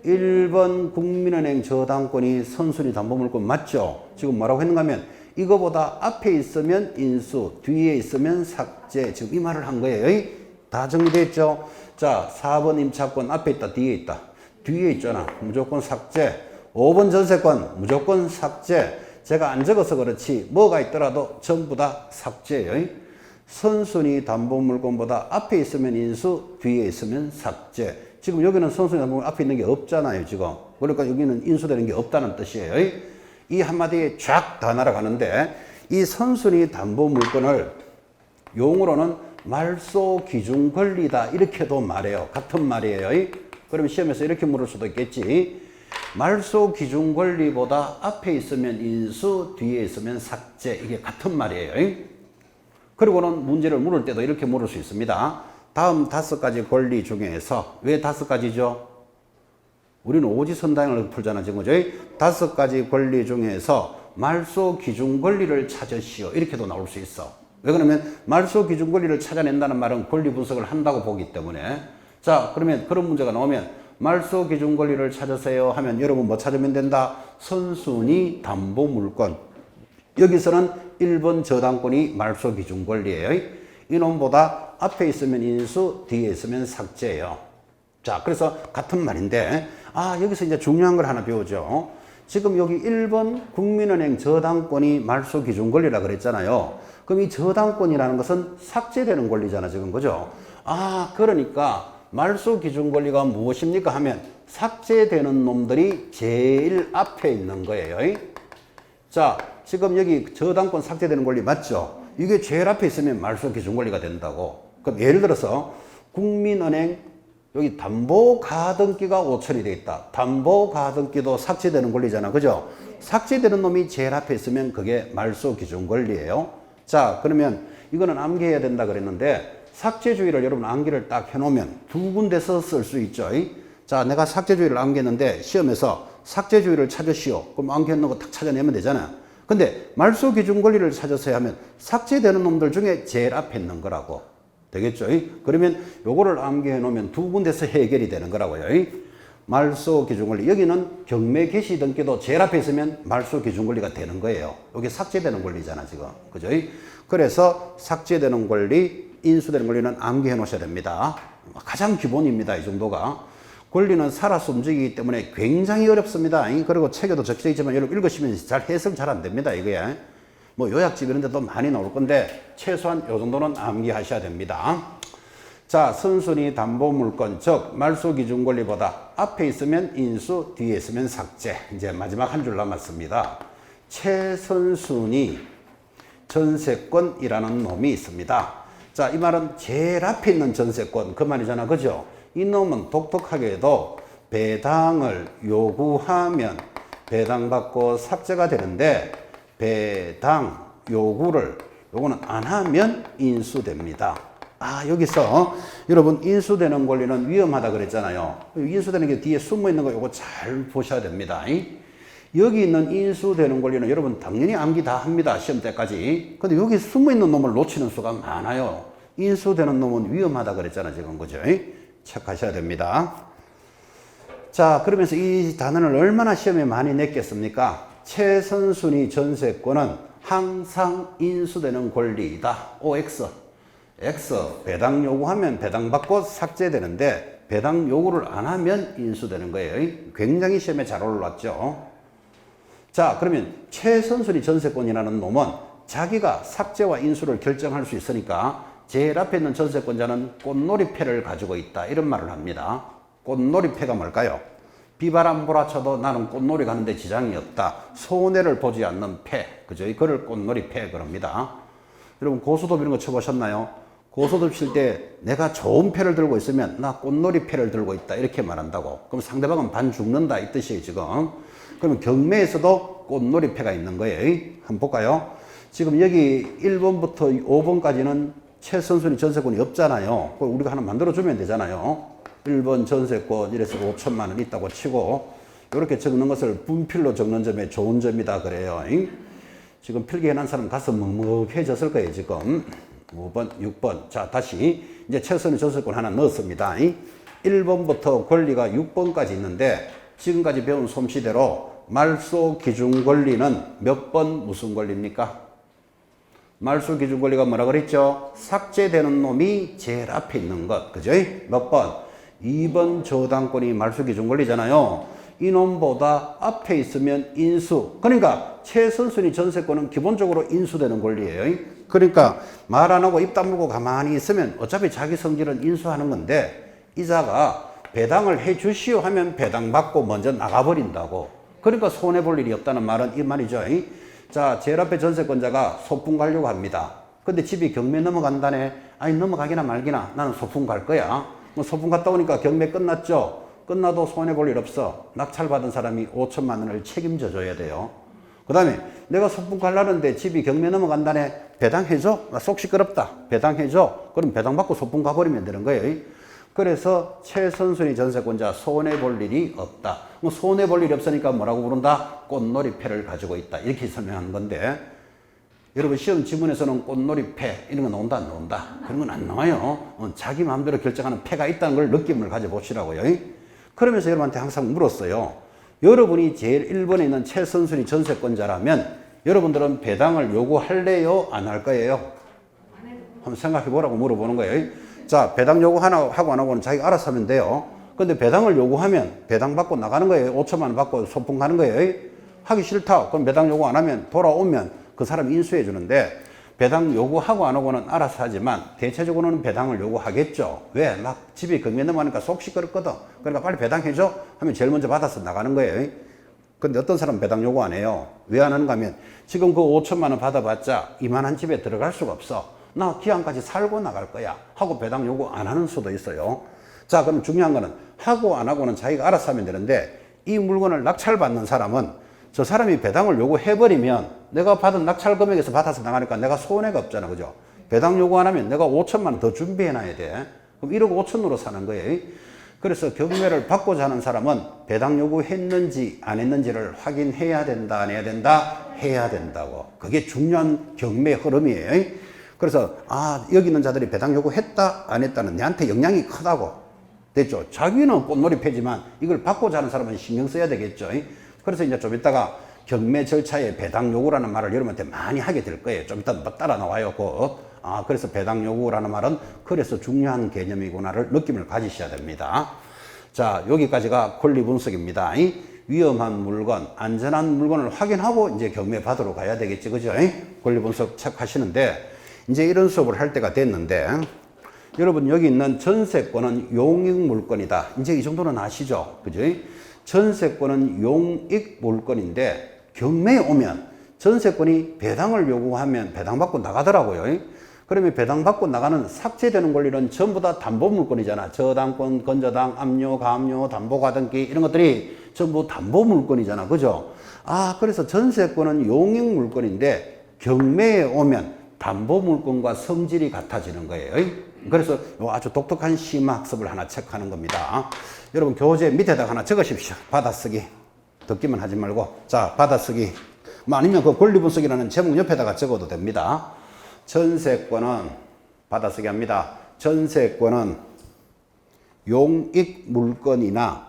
Speaker 1: 1번 국민은행 저당권이 선순위 담보물건 맞죠? 지금 뭐라고 했는가 하면 이거보다 앞에 있으면 인수, 뒤에 있으면 삭제. 지금 이 말을 한 거예요. 다 정리됐죠? 자, 4번 임차권 앞에 있다, 뒤에 있다. 뒤에 있잖아. 무조건 삭제. 5번 전세권 무조건 삭제. 제가 안 적어서 그렇지 뭐가 있더라도 전부 다 삭제예요. 선순위 담보물건보다 앞에 있으면 인수, 뒤에 있으면 삭제. 지금 여기는 선순위 담보 앞에 있는 게 없잖아요, 지금. 그러니까 여기는 인수되는 게 없다는 뜻이에요. 이 한마디에 쫙 다 날아가는데 이 선순위 담보 물건을 용어로는 말소 기준 권리다 이렇게도 말해요. 같은 말이에요. 그러면 시험에서 이렇게 물을 수도 있겠지. 말소 기준 권리보다 앞에 있으면 인수, 뒤에 있으면 삭제. 이게 같은 말이에요. 그리고는 문제를 물을 때도 이렇게 물을 수 있습니다. 다음 5가지 권리 중에서 왜 5가지죠? 우리는 오지선다형을 풀잖아 지금 그죠? 5가지 권리 중에서 말소 기준 권리를 찾으시오. 이렇게도 나올 수 있어. 왜 그러면 말소 기준 권리를 찾아낸다는 말은 권리 분석을 한다고 보기 때문에. 자, 그러면 그런 문제가 나오면 말소 기준 권리를 찾으세요 하면 여러분 뭐 찾으면 된다? 선순위 담보 물건. 여기서는 1번 저당권이 말소 기준 권리예요. 이놈보다 앞에 있으면 인수, 뒤에 있으면 삭제예요. 자, 그래서 같은 말인데 여기서 이제 중요한 걸 하나 배우죠. 지금 여기 1번 국민은행 저당권이 말소 기준 권리라 그랬잖아요. 그럼 이 저당권이라는 것은 삭제되는 권리잖아, 지금. 그죠? 그러니까 말소 기준 권리가 무엇입니까 하면 삭제되는 놈들이 제일 앞에 있는 거예요. 자, 지금 여기 저당권 삭제되는 권리 맞죠? 이게 제일 앞에 있으면 말소 기준 권리가 된다고. 그럼 예를 들어서 국민은행 여기 담보 가등기가 5천이 돼 있다. 담보 가등기도 삭제되는 권리잖아. 그죠? 삭제되는 놈이 제일 앞에 있으면 그게 말소 기준 권리예요. 자, 그러면 이거는 암기해야 된다 그랬는데 삭제주의를 여러분 암기를 딱 해놓으면 두 군데서 쓸 수 있죠. 자, 내가 삭제주의를 암기했는데 시험에서 삭제주의를 찾으시오. 그럼 암기했는 거 딱 찾아내면 되잖아. 근데 말소 기준 권리를 찾으세요 하면 삭제되는 놈들 중에 제일 앞에 있는 거라고. 되겠죠? 그러면 요거를 암기해 놓으면 두 군데서 해결이 되는 거라고요. 말소 기준 권리. 여기는 경매 개시 등기도 제일 앞에 있으면 말소 기준 권리가 되는 거예요. 여기 삭제되는 권리잖아, 지금. 그죠? 그래서 삭제되는 권리, 인수되는 권리는 암기해 놓으셔야 됩니다. 가장 기본입니다, 이 정도가. 권리는 살아서 움직이기 때문에 굉장히 어렵습니다. 그리고 책에도 적혀 있지만 여러분 읽으시면 잘 해석 잘 안 됩니다, 이게. 뭐 요약집 이런 데도 많이 나올 건데 최소한 요 정도는 암기하셔야 됩니다. 자, 선순위 담보 물건, 즉 말소 기준 권리보다 앞에 있으면 인수, 뒤에 있으면 삭제. 이제 마지막 한 줄 남았습니다. 최선순위 전세권이라는 놈이 있습니다. 자, 이 말은 제일 앞에 있는 전세권 그 말이잖아, 그죠? 이 놈은 독특하게도 배당을 요구하면 배당받고 삭제가 되는데 배당 요구를 요거는 안 하면 인수됩니다. 여기서 여러분 인수되는 권리는 위험하다 그랬잖아요. 인수되는 게 뒤에 숨어 있는 거 요거 잘 보셔야 됩니다. 여기 있는 인수되는 권리는 여러분 당연히 암기 다 합니다, 시험 때까지. 근데 여기 숨어 있는 놈을 놓치는 수가 많아요. 인수되는 놈은 위험하다 그랬잖아, 지금. 그죠? 체크하셔야 됩니다. 자, 그러면서 이 단어를 얼마나 시험에 많이 냈겠습니까? 최선순위 전세권은 항상 인수되는 권리이다. OX. X. 배당 요구하면 배당받고 삭제되는데 배당 요구를 안 하면 인수되는 거예요. 굉장히 시험에 잘 올라왔죠. 자, 그러면 최선순위 전세권이라는 놈은 자기가 삭제와 인수를 결정할 수 있으니까 제일 앞에 있는 전세권자는 꽃놀이패를 가지고 있다. 이런 말을 합니다. 꽃놀이패가 뭘까요? 비바람 몰아쳐도 나는 꽃놀이 가는데 지장이 없다. 손해를 보지 않는 패. 그죠? 이거를 꽃놀이패 그럽니다. 여러분 고소톱 이런 거 쳐보셨나요? 고소톱 칠 때 내가 좋은 패를 들고 있으면 나 꽃놀이패를 들고 있다. 이렇게 말한다고. 그럼 상대방은 반 죽는다. 이 뜻이에요, 지금. 그러면 경매에서도 꽃놀이패가 있는 거예요. 한번 볼까요? 지금 여기 1번부터 5번까지는 최선순위 전세권이 없잖아요. 그걸 우리가 하나 만들어주면 되잖아요. 1번 전세권 이래서 5천만 원 있다고 치고 이렇게 적는 것을 분필로 적는 점에 좋은 점이다 그래요. 지금 필기해놓은 사람 가슴 먹먹해졌을 거예요, 지금. 5번, 6번. 자, 다시 이제 최선의 전세권 하나 넣었습니다. 1번부터 권리가 6번까지 있는데 지금까지 배운 솜씨대로 말소 기준 권리는 몇 번 무슨 권리입니까? 말소 기준 권리가 뭐라 그랬죠? 삭제되는 놈이 제일 앞에 있는 것. 그죠? 몇 번? 2번 저당권이 말소 기준 권리잖아요. 이놈보다 앞에 있으면 인수. 그러니까 최선순위 전세권은 기본적으로 인수되는 권리예요. 그러니까 말 안 하고 입 다물고 가만히 있으면 어차피 자기 성질은 인수하는 건데 이자가 배당을 해 주시오 하면 배당 받고 먼저 나가버린다고. 그러니까 손해볼 일이 없다는 말은 이 말이죠. 자, 제일 앞에 전세권자가 소풍 가려고 합니다. 근데 집이 경매 넘어간다네. 아니, 넘어가기나 말기나 나는 소풍 갈 거야. 뭐 소풍 갔다 오니까 경매 끝났죠. 끝나도 손해볼 일 없어. 낙찰받은 사람이 5천만 원을 책임져 줘야 돼요. 그 다음에 내가 소풍 가려는데 집이 경매 넘어간다네. 배당해줘. 나 속 시끄럽다. 배당해줘. 그럼 배당받고 소풍 가버리면 되는 거예요. 그래서 최선순위 전세권자 손해볼 일이 없다. 뭐 손해볼 일이 없으니까 뭐라고 부른다? 꽃놀이패를 가지고 있다. 이렇게 설명하는 건데, 여러분 시험 지문에서는 꽃놀이패 이런 거 나온다 안 나온다? 그런 건 안 나와요. 자기 마음대로 결정하는 패가 있다는 걸 느낌을 가져보시라고요. 그러면서 여러분한테 항상 물었어요. 여러분이 제일 1번에 있는 최선순위 전세권자라면 여러분들은 배당을 요구할래요? 안 할 거예요? 한번 생각해 보라고 물어보는 거예요. 자, 배당 요구하고 안 하고는 자기가 알아서 하면 돼요. 근데 배당을 요구하면 배당 받고 나가는 거예요. 5천만 원 받고 소풍 가는 거예요. 하기 싫다. 그럼 배당 요구 안 하면 돌아오면 그 사람이 인수해 주는데, 배당 요구하고 안 하고는 알아서 하지만 대체적으로는 배당을 요구하겠죠. 왜? 막 집이 경매 넘어가니까 속 시끄럽거든. 그러니까 빨리 배당해줘 하면 제일 먼저 받아서 나가는 거예요. 근데 어떤 사람은 배당 요구 안 해요. 왜 안 하는가 하면 지금 그 5천만 원 받아봤자 이만한 집에 들어갈 수가 없어. 나 기한까지 살고 나갈 거야 하고 배당 요구 안 하는 수도 있어요. 자, 그럼 중요한 거는 하고 안 하고는 자기가 알아서 하면 되는데, 이 물건을 낙찰받는 사람은 저 사람이 배당을 요구해버리면 내가 받은 낙찰 금액에서 받아서 나가니까 내가 손해가 없잖아. 그죠? 배당 요구 안 하면 내가 5천만 원 더 준비해놔야 돼. 그럼 1억 5천으로 사는 거예요. 그래서 경매를 받고자 하는 사람은 배당 요구했는지 안 했는지를 확인해야 된다, 안 해야 된다? 해야 된다고. 그게 중요한 경매 흐름이에요. 그래서 여기 있는 자들이 배당 요구했다, 안 했다는 내한테 영향이 크다고. 됐죠? 자기는 꽃놀이패지만 이걸 받고자 하는 사람은 신경 써야 되겠죠. 그래서 이제 좀 이따가 경매 절차에 배당 요구라는 말을 여러분한테 많이 하게 될 거예요. 좀 이따 따라 나와요. 그래서 배당 요구라는 말은 그래서 중요한 개념이구나를 느낌을 가지셔야 됩니다. 자, 여기까지가 권리 분석입니다. 위험한 물건, 안전한 물건을 확인하고 이제 경매 받으러 가야 되겠지. 그죠? 권리 분석 책 하시는데, 이제 이런 수업을 할 때가 됐는데, 여러분 여기 있는 전세권은 용익 물건이다. 이제 이 정도는 아시죠? 그죠? 전세권은 용익 물건인데 경매에 오면 전세권이 배당을 요구하면 배당받고 나가더라고요. 그러면 배당받고 나가는 삭제되는 권리는 전부 다 담보물건이잖아. 저당권, 건저당, 압류, 가압류, 담보가등기 이런 것들이 전부 담보물건이잖아. 그죠? 그래서 전세권은 용익 물건인데 경매에 오면 담보물건과 성질이 같아지는 거예요. 그래서 아주 독특한 심화학습을 하나 체크하는 겁니다. 여러분 교재 밑에다가 하나 적으십시오. 받아쓰기. 듣기만 하지 말고. 자, 받아쓰기. 아니면 그 권리분석이라는 제목 옆에다가 적어도 됩니다. 전세권은 받아쓰기 합니다. 전세권은 용익 물건이나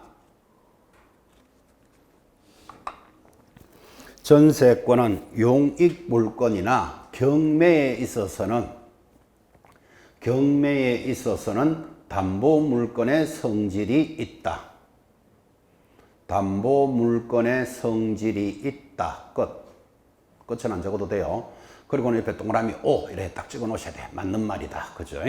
Speaker 1: 경매에 있어서는 담보물건의 성질이 있다. 담보물건의 성질이 있다. 끝은 안 적어도 돼요. 그리고는 옆에 동그라미 O 이렇게 딱 찍어 놓으셔야 돼. 맞는 말이다. 그죠?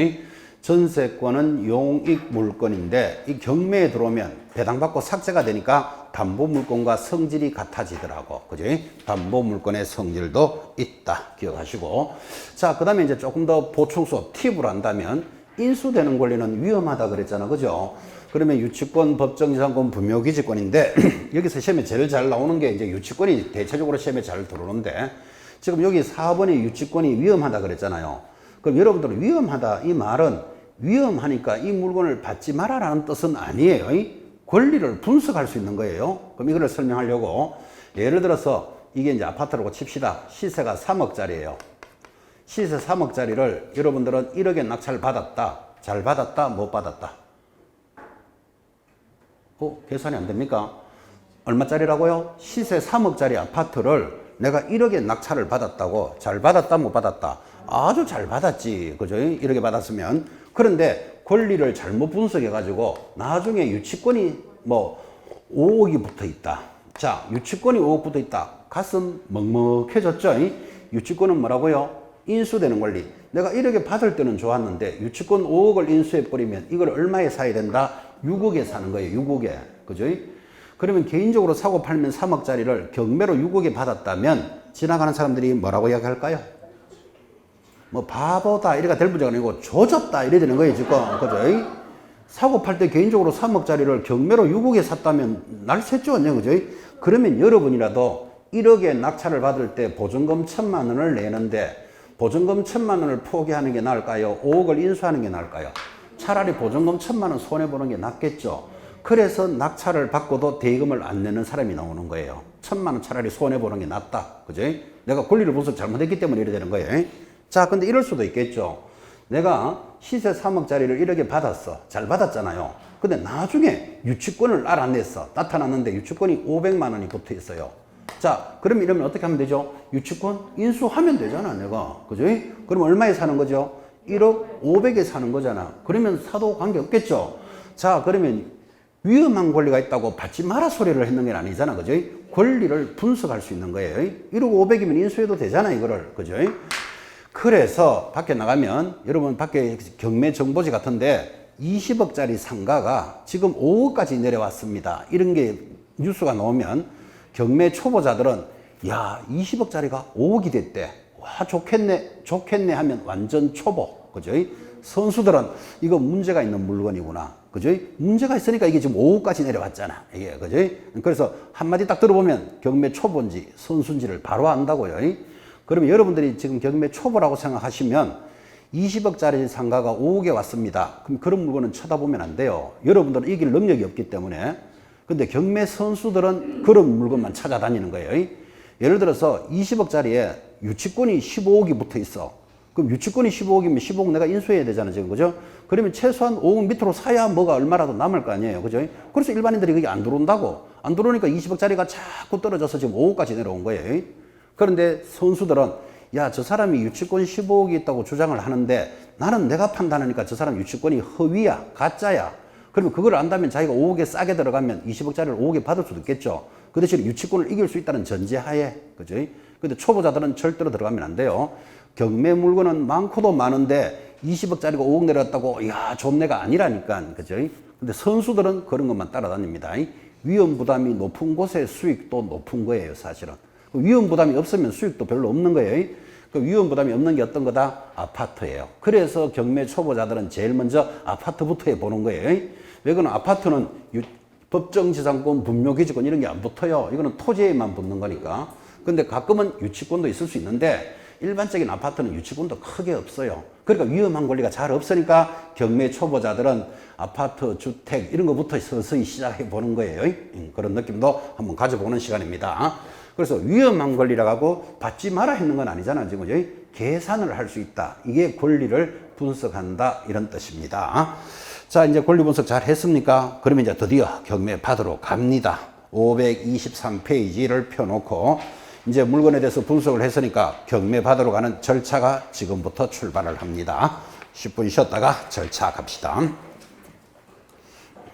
Speaker 1: 전세권은 용익 물건인데 이 경매에 들어오면 배당받고 삭제가 되니까 담보물건과 성질이 같아지더라고. 그죠? 담보물건의 성질도 있다. 기억하시고. 자, 그 다음에 이제 조금 더 보충 수업 팁을 한다면, 인수되는 권리는 위험하다 그랬잖아. 그죠? 그러면 유치권, 법정지상권, 분묘기지권인데 여기서 시험에 제일 잘 나오는 게 이제 유치권이 대체적으로 시험에 잘 들어오는데, 지금 여기 4번에 유치권이 위험하다 그랬잖아요. 그럼 여러분들은 위험하다 이 말은 위험하니까 이 물건을 받지 마라라는 뜻은 아니에요. 권리를 분석할 수 있는 거예요. 그럼 이거를 설명하려고, 예를 들어서 이게 이제 아파트라고 칩시다. 시세가 3억짜리예요. 시세 3억짜리를 여러분들은 1억에 낙찰 받았다. 잘 받았다? 못 받았다? 계산이 안 됩니까? 얼마짜리라고요? 시세 3억짜리 아파트를 내가 1억에 낙찰을 받았다고. 잘 받았다? 못 받았다? 아주 잘 받았지. 그죠? 1억에 받았으면. 그런데 권리를 잘못 분석해가지고 나중에 유치권이 5억이 붙어 있다. 자, 유치권이 5억 붙어 있다. 가슴 먹먹해졌죠? 유치권은 뭐라고요? 인수되는 권리. 내가 1억에 받을 때는 좋았는데 유치권 5억을 인수해버리면 이걸 얼마에 사야 된다? 6억에 사는 거예요. 6억에. 그죠? 그러면 개인적으로 사고 팔면 3억짜리를 경매로 6억에 받았다면 지나가는 사람들이 뭐라고 이야기할까요? 뭐 바보다 이래가 될 문제가 아니고 조졌다 이래 되는 거예요. 지금. 그죠? 사고 팔 때 개인적으로 3억짜리를 경매로 6억에 샀다면 날샜죠. 그죠? 그러면 여러분이라도 1억에 낙찰을 받을 때 보증금 1,000만 원을 내는데 보증금 1,000만 원을 포기하는 게 나을까요? 5억을 인수하는 게 나을까요? 차라리 보증금 1,000만 원 손해보는 게 낫겠죠. 그래서 낙찰을 받고도 대금을 안 내는 사람이 나오는 거예요. 1,000만 원 차라리 손해보는 게 낫다. 그죠? 내가 권리를 분석 잘못했기 때문에 이래 되는 거예요. 자, 근데 이럴 수도 있겠죠. 내가 시세 3억짜리를 1억에 받았어. 잘 받았잖아요. 근데 나중에 유치권을 알아냈어. 나타났는데 유치권이 500만 원이 붙어 있어요. 자, 그럼 이러면 어떻게 하면 되죠? 유치권 인수하면 되잖아, 내가. 그죠? 그럼 얼마에 사는 거죠? 1억 500에 사는 거잖아. 그러면 사도 관계 없겠죠? 자, 그러면 위험한 권리가 있다고 받지 마라 소리를 했는 게 아니잖아. 그죠? 권리를 분석할 수 있는 거예요. 1억 500이면 인수해도 되잖아, 이거를. 그죠? 그래서 밖에 나가면 여러분 밖에 경매 정보지 같은데 20억짜리 상가가 지금 5억까지 내려왔습니다. 이런 게 뉴스가 나오면 경매 초보자들은 야 20억짜리가 5억이 됐대. 와 좋겠네 하면 완전 초보. 그죠? 선수들은 이거 문제가 있는 물건이구나. 그죠? 문제가 있으니까 이게 지금 5억까지 내려왔잖아. 이게 그죠? 그래서 한마디 딱 들어보면 경매 초보인지 선수인지를 바로 안다고요. 그러면 여러분들이 지금 경매 초보라고 생각하시면 20억짜리 상가가 5억에 왔습니다. 그럼 그런 물건은 쳐다보면 안 돼요. 여러분들은 이길 능력이 없기 때문에. 근데 경매 선수들은 그런 물건만 찾아다니는 거예요. 예를 들어서 20억짜리에 유치권이 15억이 붙어 있어. 그럼 유치권이 15억이면 15억 내가 인수해야 되잖아, 지금. 그죠? 그러면 최소한 5억 밑으로 사야 뭐가 얼마라도 남을 거 아니에요. 그죠? 그래서 일반인들이 그게 안 들어온다고. 안 들어오니까 20억짜리가 자꾸 떨어져서 지금 5억까지 내려온 거예요. 그런데 선수들은 야, 저 사람이 유치권 15억이 있다고 주장을 하는데 나는 내가 판단하니까 저 사람 유치권이 허위야, 가짜야. 그러면 그걸 안다면 자기가 5억에 싸게 들어가면 20억짜리를 5억에 받을 수도 있겠죠. 그 대신 유치권을 이길 수 있다는 전제하에. 그죠? 근데 초보자들은 절대로 들어가면 안 돼요. 경매 물건은 많고도 많은데 20억짜리가 5억 내렸다고 야, 좋네가 아니라니까. 그죠? 근데 선수들은 그런 것만 따라다닙니다. 위험 부담이 높은 곳에 수익도 높은 거예요, 사실은. 위험 부담이 없으면 수익도 별로 없는 거예요. 그 위험 부담이 없는 게 어떤 거다? 아파트예요. 그래서 경매 초보자들은 제일 먼저 아파트부터 해보는 거예요. 왜 그러면 아파트는 법정지상권, 분묘기지권 이런 게 안 붙어요. 이거는 토지에만 붙는 거니까. 근데 가끔은 유치권도 있을 수 있는데 일반적인 아파트는 유치권도 크게 없어요. 그러니까 위험한 권리가 잘 없으니까 경매 초보자들은 아파트, 주택 이런 거부터 서서히 시작해 보는 거예요. 그런 느낌도 한번 가져보는 시간입니다. 그래서 위험한 권리라고 하고 받지 마라 했는 건 아니잖아. 지금 계산을 할 수 있다. 이게 권리를 분석한다. 이런 뜻입니다. 자, 이제 권리 분석 잘 했습니까? 그러면 이제 드디어 경매 받으러 갑니다. 523페이지를 펴놓고 이제 물건에 대해서 분석을 했으니까 경매 받으러 가는 절차가 지금부터 출발을 합니다. 10분 쉬었다가 절차 갑시다.